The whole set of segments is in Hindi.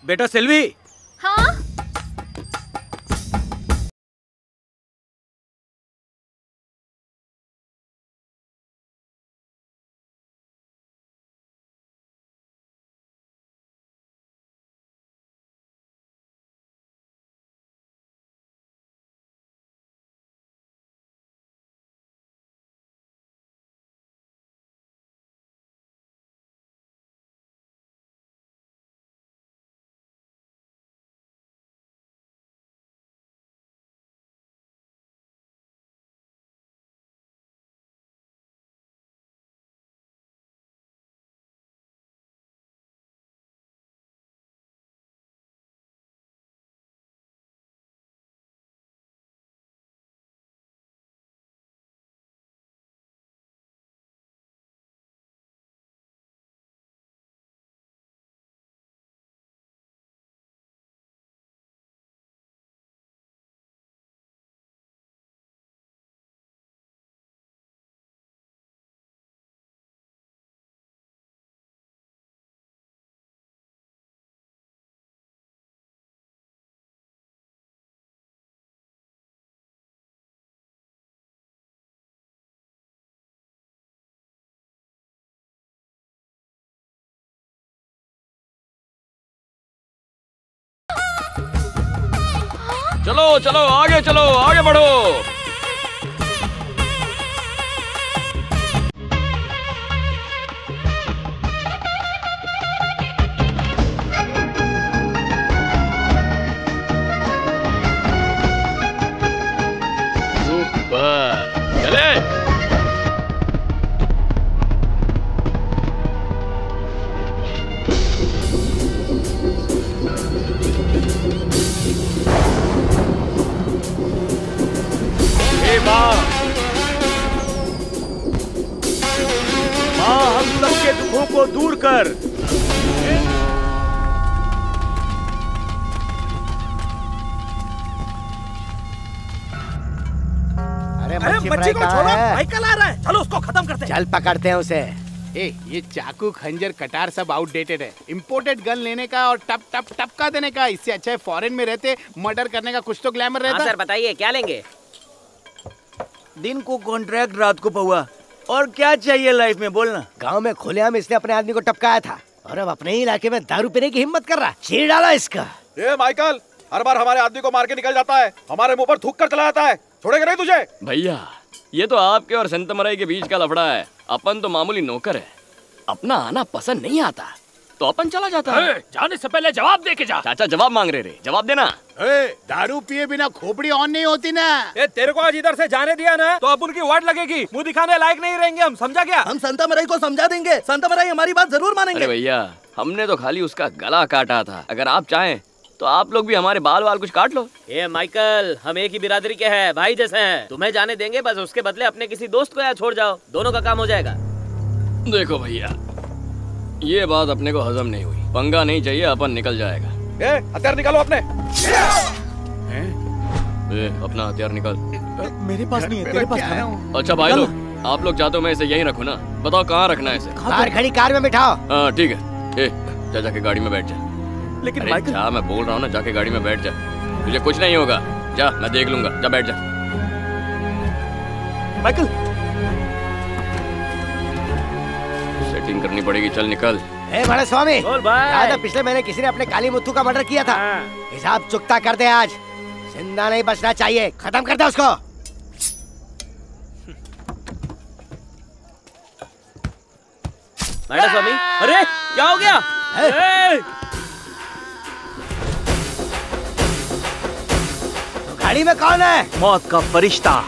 बेटा सेल्वी। हाँ? चलो चलो आगे बढ़ो। चले। माँ, हम सबके दुखों को दूर कर। अरे मच्छी को छोड़ो, माइकल आ रहा है। चलो उसको खत्म करते हैं। चल पकड़ते हैं उसे। ये चाकू खंजर कटार सब आउटडेटेड है। इम्पोर्टेड गन लेने का और टप टप टपका देने का, इससे अच्छा है फॉरेन में रहते मर्डर करने का कुछ तो ग्लैमर रहता। सर बताइए क्या लेंगे? दिन को कॉन्ट्रैक्ट, रात को पौवा। और क्या चाहिए लाइफ में, बोलना। गांव में खुलेआम इसने अपने आदमी को टपकाया था और अब अपने ही इलाके में दारू पीने की हिम्मत कर रहा है। चीर डाला इसका। ये माइकल हर बार हमारे आदमी को मार के निकल जाता है, हमारे मुंह पर थूक कर चला जाता है। छोड़ेगा नहीं तुझे? भैया ये तो आपके और संतमराई के बीच का लफड़ा है। अपन तो मामूली नौकर है, अपना आना पसंद नहीं आता तो अपन चला जाता है। जाने से पहले जवाब दे के जा। चाचा जवाब मांग रहे, जवाब देना। दारू पिए बिना खोपड़ी ऑन नहीं होती ना। तेरे को आज इधर से जाने दिया ना तो अब उनकी वाट लगेगी। मुंह दिखाने लायक नहीं रहेंगे हम, समझा क्या? हम संतमराई को समझा देंगे, संतमराई हमारी बात जरूर मानेंगे। अरे भैया हमने तो खाली उसका गला काटा था, अगर आप चाहें तो आप लोग भी हमारे बाल वाल कुछ काट लो। ये माइकल हम एक ही बिरादरी के हैं, भाई जैसे हैं। तुम्हें जाने देंगे, बस उसके बदले अपने किसी दोस्त को यहाँ छोड़ जाओ, दोनों का काम हो जाएगा। देखो भैया ये बात अपने को हजम नहीं हुई, पंगा नहीं चाहिए, अपन निकल जाएगा। हथियार निकालो अपने। अपना हथियार निकाल। मेरे पास नहीं है, तेरे पास है। अच्छा भाई लोग आप लोग चाहते हो मैं इसे यहीं रखूँ ना? बताओ कहाँ रखना है इसे? कार खड़ी, कार में बिठाओ। हाँ ठीक है। जा जाके गाड़ी में बैठ जा। लेकिन माइकल जा, मैं बोल रहा हूँ ना, जाके गाड़ी में बैठ जा, तुझे कुछ नहीं होगा। जा मैं देख लूंगा, जा बैठ जा। माइकल सेटिंग करनी पड़ेगी, चल निकल। बड़े स्वामी, बोल भाई। पिछले महीने किसी ने अपने काली मुत्थू का मर्डर किया था। हिसाब चुकता कर दे आज, जिंदा नहीं बचना चाहिए, खत्म कर दे उसको। मैडम स्वामी, अरे क्या हो गया? गाड़ी में कौन है? मौत का फरिश्ता।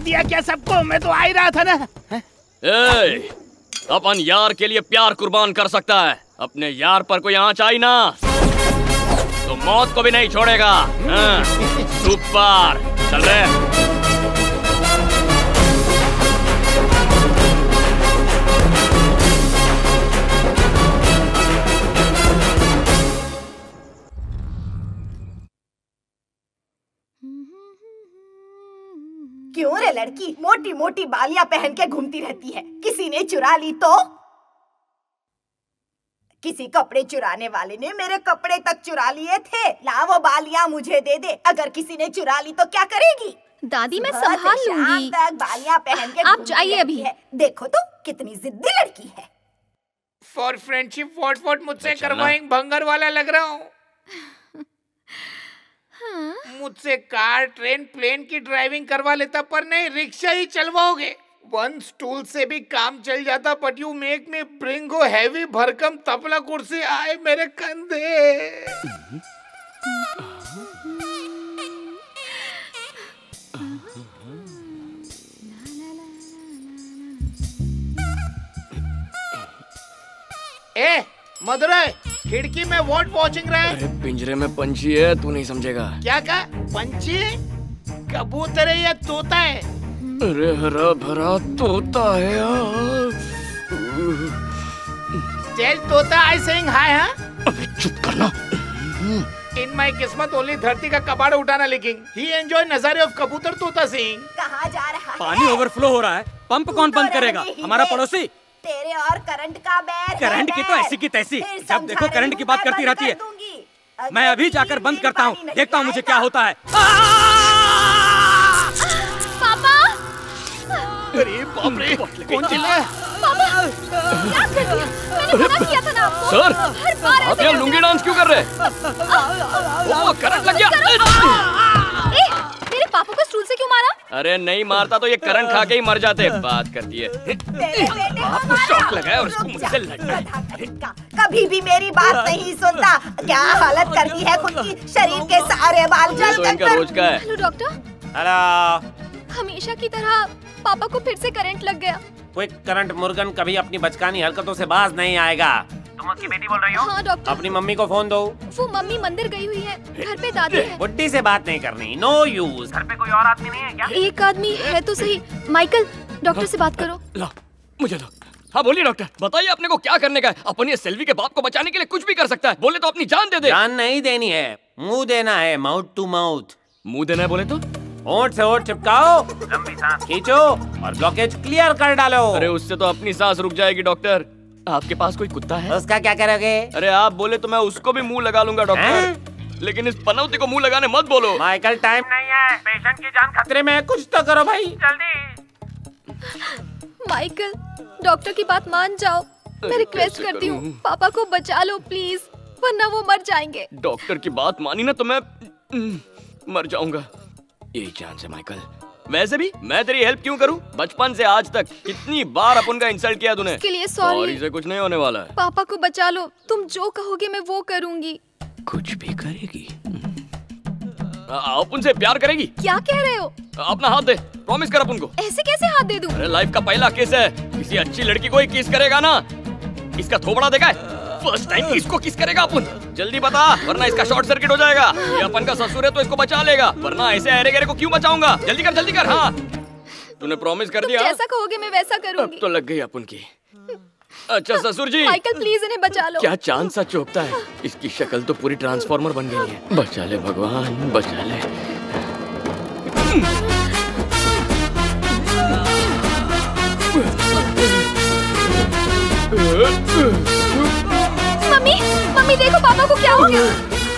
दिया क्या सबको? मैं तो आ ही रहा था ना। ए, अपन यार के लिए प्यार कुर्बान कर सकता है, अपने यार पर कोई आंच आई ना तो मौत को भी नहीं छोड़ेगा। हाँ, सुपर चल रहे। क्यों रे लड़की मोटी मोटी बालियां पहन के घूमती रहती है? किसी ने चुरा ली तो? किसी कपड़े चुराने वाले ने मेरे कपड़े तक चुरा लिए थे। ला वो बालियां मुझे दे दे। अगर किसी ने चुरा ली तो क्या करेगी? दादी मैं संभाल लूंगी। तक बालियां पहन के आप जाइए अभी। है। देखो तो कितनी जिद्दी लड़की है। फॉर फ्रेंडशिप वॉट मुझसे करवाएंगे, भंगर वाला लग रहा हूँ। मुझसे कार ट्रेन प्लेन की ड्राइविंग करवा लेता, पर नहीं रिक्शा ही चलवाओगे। वन स्टूल से भी काम चल जाता, but you make me bring हो हैवी भरकम तबला कुर्सी आए मेरे कंधे। ए मदुरै, खिड़की में वॉट वॉचिंग रहा है? अरे पिंजरे में पंछी है, तू नहीं समझेगा। क्या कहा? पंछी? कबूतर है या तोता है? अरे हरा भरा तोता है यार। टेल तोता आई सेइंग हाय। हाँ अबे चुप करना। इन माय किस्मत ओनली धरती का कबाड़ उठाना लिखिंग। ही एंजॉय नजारे ऑफ कबूतर तोता सिंग। कहाँ जा रहा है? पानी ओवरफ्लो हो रहा है, पंप कौन बंद करेगा? हमारा पड़ोसी। तेरे और करंट का बैर। करंट की तो ऐसी की तैसी, जब देखो करंट की बात करती रहती है। मैं अभी जाकर बंद करता हूँ, देखता हूँ मुझे क्या होता है। पापा! अरे बाप रे, कौन चिल्ला? पापा! क्या कर दिया? मैंने मना किया था ना आपको। सर, हर बार आप यहाँ लुंगी डांस क्यों कर रहे? ओ, करंट लग गया। मेरे पापा को स्टूल से क्यों मारा? अरे नहीं मारता तो ये करंट खा के ही मर जाते। बात करती है। बाप को शौक लगा है और उसको मुझसे लड़ना है। कभी भी मेरी बात नहीं सुनता। क्या हालत कर दी है खुद की, शरीर के सारे बाल जल तो इनका रोज का है। Hello doctor. हेलो। हमेशा की तरह पापा को फिर से करंट लग गया। कोई करंट मुर्गन कभी अपनी बचकानी हरकतों से बाज नहीं आएगा। तुम उसकी बेटी बोल रही हो? हाँ डॉक्टर। अपनी मम्मी को फोन दो। वो मम्मी मंदिर गई हुई है, घर पे दादी है। बुड्ढी से बात नहीं करनी, नो यूज। घर पे कोई और आदमी नहीं है क्या? एक आदमी है तो सही। माइकल, डॉक्टर से बात करो। ला, मुझे दो। हाँ बोलिए डॉक्टर, बताइए अपने को क्या करने का है? अपन ये सेल्वी के बाप को बचाने के लिए कुछ भी कर सकता है। बोले तो अपनी जान दे दे। जान नहीं देनी है, मुंह देना है, माउथ टू माउथ। मुंह देना है बोले तो? होंठ से होंठ चिपकाओ, लंबी सांस खींचो और ब्लॉकेज क्लियर कर डालो। अरे उससे तो अपनी सांस रुक जाएगी डॉक्टर। आपके पास कोई कुत्ता है? उसका क्या करोगे? अरे आप बोले तो मैं उसको भी मुंह लगा लूंगा डॉक्टर, लेकिन इस पनौती को मुंह लगाने मत बोलो। माइकल टाइम नहीं है, पेशेंट की जान खतरे में है, कुछ तो करो भाई जल्दी। माइकल, डॉक्टर की बात मान जाओ। मैं रिक्वेस्ट करती हूँ, पापा को बचा लो प्लीज, वरना वो मर जाएंगे। डॉक्टर की बात मानी ना तो मैं मर जाऊंगा। यही चांस है माइकल। वैसे भी मैं तेरी हेल्प क्यों करूं? बचपन से आज तक कितनी बार अपन का इंसल्ट किया तूने। इसके लिए सॉरी। से कुछ नहीं होने वाला है। पापा को बचा लो, तुम जो कहोगे मैं वो करूंगी। कुछ भी करेगी? आप उनसे प्यार करेगी? क्या कह रहे हो? अपना हाथ दे, प्रॉमिस कर अपन को। ऐसे कैसे हाथ दे दूं? अरे लाइफ का पहला किस है, किसी अच्छी लड़की को ही किस करेगा ना। इसका थोबड़ा देखा है? फर्स्ट टाइम इसको किस करेगा अपन? जल्दी बता, वरना इसका शॉर्ट सर्किट हो जाएगा। ये अपन का ससुर है तो इसको बचा लेगा, वरना ऐसे अरे गरे को क्यों बचाऊंगा? जल्दी कर जल्दी कर। हाँ तूने प्रॉमिस कर दिया। जैसा कहोगे मैं वैसा करूंगी। अब तो लग गई अपन की। अच्छा ससुर जी, माइकल प्लीज इन्हें बचा लो। क्या चांद सा चौकता है, इसकी शक्ल तो पूरी ट्रांसफॉर्मर बन गई है। बचा ले भगवान, बचा ले। मम्मी, मम्मी देखो पापा को क्या हो गया।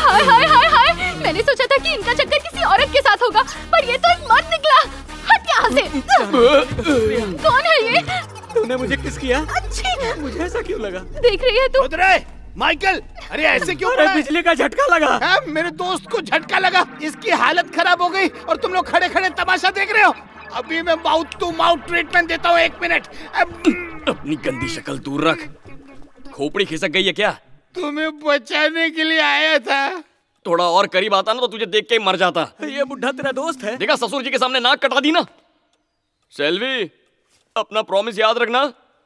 हाय हाय हाय हाय, मैंने सोचा था कि इनका चक्कर किसी औरत के साथ होगा, पर ये तो एक मर्द निकला। हट यहाँ से। कौन है ये? तूने मुझे किस किया? मुझे ऐसा क्यों लगा? देख रही है तू? माइकल, अरे ऐसे क्यों? अरे बिजली का झटका लगा। है? मेरे दोस्त को झटका लगा, इसकी हालत खराब हो गई और तुम लोग खड़े खड़े तमाशा देख रहे हो। अभी मैं माउथ टू माउथ ट्रीटमेंट देता हूँ, 1 मिनट। अपनी गंदी शक्ल दूर रख। खोपड़ी खिसक गई है क्या? तुम्हें बचाने के लिए आया था। थोड़ा और करीब आता ना तो तुझे देख के ही मर जाता। ये बुढ़ा तेरा दोस्त है? देखा ससुर जी के सामने नाक कटा दी ना। सेल्वी, अपना प्रॉमिस याद रखना,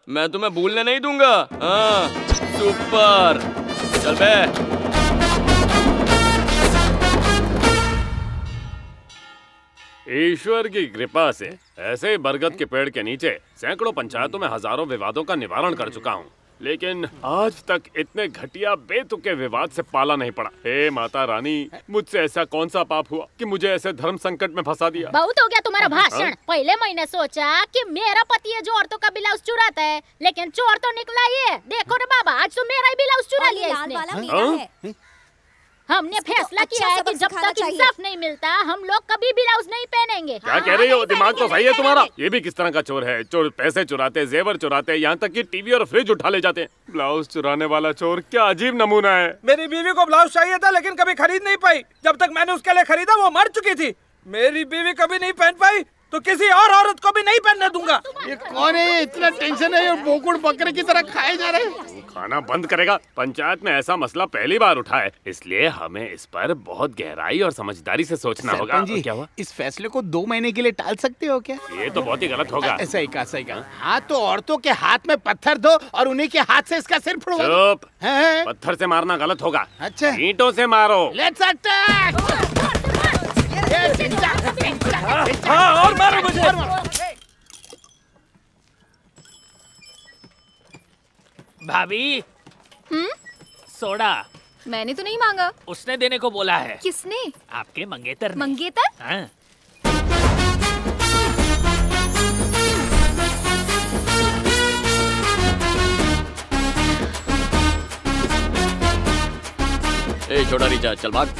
मैं तुम्हें भूलने नहीं दूंगा। हाँ, सुपर। चल बे। ईश्वर की कृपा से ऐसे ही बरगद के पेड़ के नीचे सैकड़ों पंचायतों में हजारों विवादों का निवारण कर चुका हूँ, लेकिन आज तक इतने घटिया बेतुके विवाद से पाला नहीं पड़ा। हे माता रानी, मुझसे ऐसा कौन सा पाप हुआ कि मुझे ऐसे धर्म संकट में फंसा दिया। बहुत हो गया तुम्हारा भाषण। पहले मैंने सोचा कि मेरा पति है जो औरतों का ब्लाउज चुराता है, लेकिन चोर तो निकला ये। देखो रे बाबा, आज तो मेरा ही ब्लाउज चुरा लिया इसने। हमने फैसला किया है कि जब तक इंसाफ नहीं मिलता हम लोग कभी ब्लाउज नहीं पहनेंगे। क्या कह रही हो? दिमाग तो सही है तुम्हारा। ये भी किस तरह का चोर है? चोर पैसे चुराते, जेवर चुराते, यहाँ तक कि टीवी और फ्रिज उठा ले जाते हैं। ब्लाउज चुराने वाला चोर क्या अजीब नमूना है। मेरी बीवी को ब्लाउज चाहिए था, लेकिन कभी खरीद नहीं पाई। जब तक मैंने उसके लिए खरीदा वो मर चुकी थी। मेरी बीवी कभी नहीं पहन पाई तो किसी और औरत को भी नहीं पहनने दूंगा। ये कौन है? इतना टेंशन है और बोकुड़ बकरे की तरह खाए जा रहे हैं। खाना बंद करेगा। पंचायत में ऐसा मसला पहली बार उठा है, इसलिए हमें इस पर बहुत गहराई और समझदारी से सोचना होगा। क्या हुआ? इस फैसले को 2 महीने के लिए टाल सकते हो क्या? ये तो बहुत ही गलत होगा। सही कहा, सही कहा। हाँ तो औरतों के हाथ में पत्थर दो और उन्हीं के हाथ से इसका सिर फोड़ो। चुप। पत्थर से मारना गलत होगा। अच्छा, ईंटों से मारो। Let's attack. और मारो मुझे। भाभी, सोडा। मैंने तो नहीं मांगा। उसने देने को बोला है। किसने? आपके मंगेतर ने। मंगेतर? हाँ। ए छोटा रिचा, चल भाग।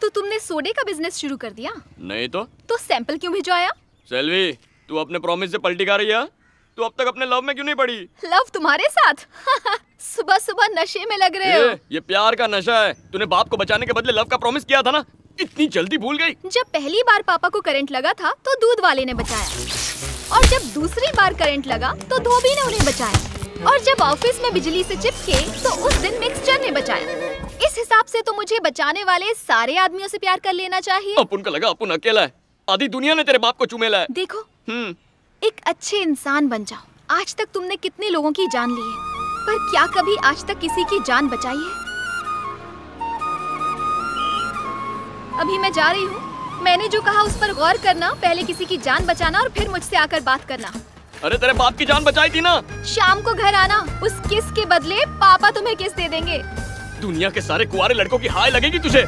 तो तुमने सोडे का बिजनेस शुरू कर दिया? नहीं तो सैंपल क्यों भिजवाया? सेल्वी, तू अपने प्रॉमिस से पलटी खा रही है? तू अब तक अपने लव में क्यों नहीं पड़ी? लव तुम्हारे साथ? सुबह सुबह नशे में लग रहे हो। ये प्यार का नशा है। तूने बाप को बचाने के बदले लव का प्रॉमिस किया था ना, इतनी जल्दी भूल गई? जब पहली बार पापा को करंट लगा था तो दूध वाले ने बचाया, और जब दूसरी बार करंट लगा तो धोबी ने उन्हें बचाया, और जब ऑफिस में बिजली से चिपके तो उस दिन मिक्सचर ने बचाया। इस हिसाब से तो मुझे बचाने वाले सारे आदमियों से प्यार कर लेना चाहिए। अपुन का लगा अपुन अकेला है, आधी दुनिया ने तेरे बाप को चुमेला है। देखो, एक अच्छे इंसान बन जाओ। आज तक तुमने कितने लोगों की जान ली है, पर क्या कभी आज तक किसी की जान बचाई है? अभी मैं जा रही हूँ। मैंने जो कहा उस पर गौर करना। पहले किसी की जान बचाना और फिर मुझसे आकर बात करना। अरे तेरे बाप की जान बचाई थी ना। शाम को घर आना, उस किस के बदले पापा तुम्हें किस दे देंगे। दुनिया के सारे कुंवारे लड़कों की हाय लगेगी तुझे।